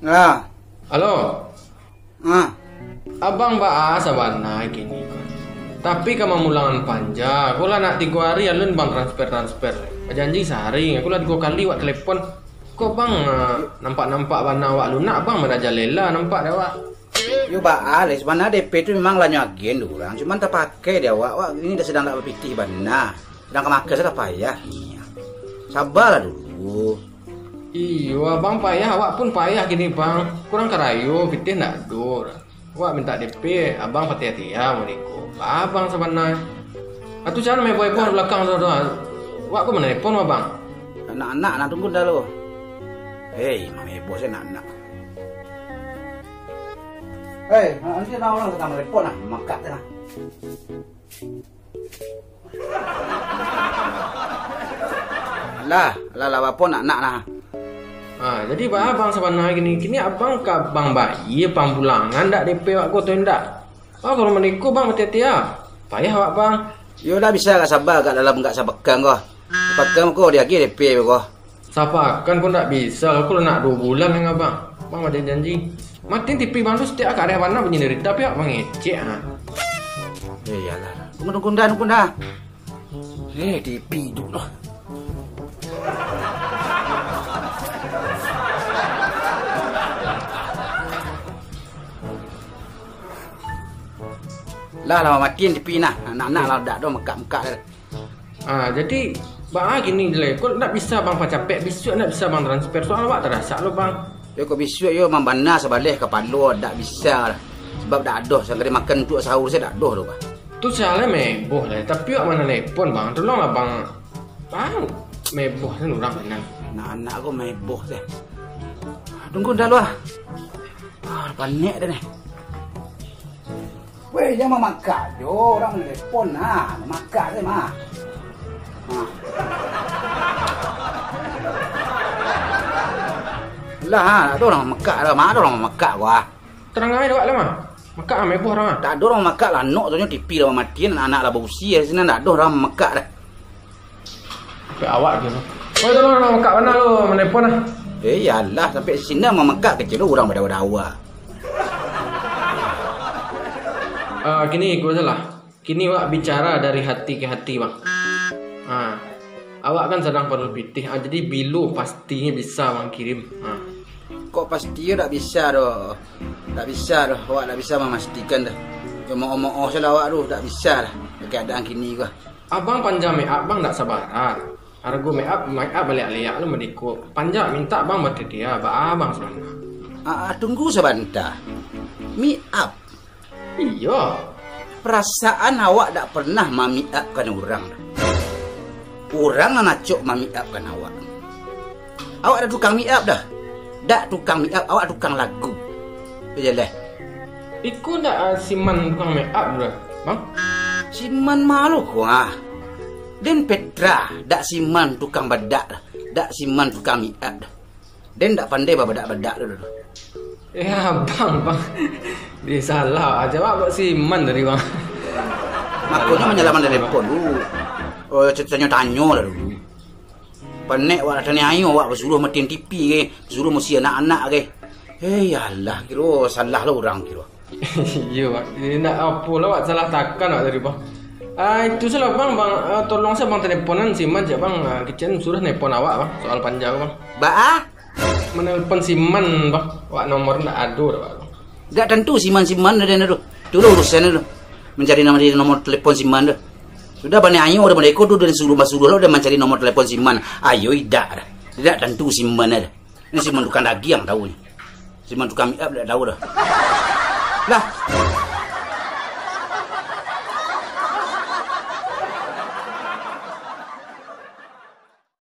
Ah. Halo. Ah. Abang ba sabana gini. Tapi kamu mulangan panja. Aku lah nak 3 hari alun bang transfer. Janji sehari. Aku lah 2 kali wak telepon. Kok bang nampak bana wak lunak bang merajalela nampak dah wak. Yo ba ale sebenarnya DP itu memang lah nyagen orang. Cuman tak pakai dia wak ini dah sedang tak berpikir bana. Sedang kemakas dah payah. Sabarlah dulu. Iya bang payah, awak pun payah gini bang. Kurang karayu, fitih nak dur. Awak minta DP, abang hati-hati ya meniku. Abang sebenarnya. Atu jangan main boy-boy belakang tu. Awak kau mana telepon abang? Anak-anak nak tunggu dah lo. Hei, mami bos anak-anak. Hei, nanti nak orang datang telepon lah, makat lah. Lah apa nak nah. Jadi abang sebenarnya gini abang ke bang bayi, bang pulangan dak DP wak kau tu ndak. Kalau meniku bang hati-hati ya. Payah wak bang. Yo dah bisa gak sabar kat dalam gak sabarkan kau. Pakai kau dia lagi DP kau. Siapa kan kau ndak bisa. Aku nak 2 bulan dengan abang. Bang ada janji. Matiin TV bang tu setiap akak ada mana punya derita tapi abang ngecek Iyalah. Tunggu dah. TV dulu. Lah makin tepi nah. Anak-anak lah dak dah mekak-mekak dah. Jadi bang gini je kau tak bisa bang capek besok tak bisa bang transfer soal awak terasa lo bang. Yo kau besok yo membana sebalik kepala dak bisa lah. Sebab dak adoh segera makan untuk sahur saya dak adoh tu bang. Tu salah meboh lah tapi awak mana telepon bang. Tolonglah bang. Bang meboh kan orang benar. Anak aku meboh teh. Tunggu dah lu ah. Panik dah ni. Weh, jangan mamak jo, orang telepon mamak deh mah. Lah, ada orang mamak lah, mana ada orang mamak gua. Terang aja dok lah mah. Mamak ame boh orang. Tak ada orang mamak lah, nok tu TV lah matiin anak lah berusia sini tak ada orang mamak dah. Ke awak gitu. Oh, tolong orang mamak mana lo, menelpon lah. Iyalah, sampai sini mamak kecil orang berdawa-dawa. Gini gue salah. Kini wak bicara dari hati ke hati bang. Awak kan sedang perlu pitih. Jadi bilu pastinya bisa bang kirim. Kok pasti tak bisa doh. Tak bisa doh. Awak tak bisa memastikan dah. Cuma omong salah awak doh tak bisa dah. Keadaan kini gua. Abang panjang make up bang tak sabaran. Harga make up balik-balik lu mediku. Panjang minta bang buat dia. Abang sebenarnya. Tunggu sebentar. Make up. Iya. Perasaan awak tak pernah mami-upkan orang. Orang nak cok mami-upkan awak. Awak dah tukang make-up dah. Tak tukang make-up, awak tukang lagu. Bejalah. Iku dak Siman tukang make-up dah, bang? Siman malu kau Dan Petra, dak Siman tukang badak dah. Dak Siman tukang make-up dah. Dan dak pandai badak-badak dah. Ya bang. Dia salah aja buat Siman tadi bang. Makanya menyalaman telepon dulu. Tanya lah dulu. Panek wak tanya ayo wak suruh matiin TV ke, suruh mesti anak-anak ke. Yalah kira salah lah orang kira. Iya bang. Ini nak apa lah wak salah takkan wak tadi bang. Itu salah bang. Tolong saya bang teleponan Siman je bang. Kecil suruh nelpon awak bang soal panjang bang. Menelpon Siman bang. Wak nomor tak ada bang. Gak tentu Siman ada tu. Dulu urusan tu. Mencari nomor telepon Siman tu. Sudah banyak ayo udah mereka tu dari suruh lah udah mencari nomor telepon Siman. Ayo tidak dah. Tidak tentu Siman ada. Ini Siman tukang lagi yang tahu ni. Siman tukang make up tak tahu dah. Lah.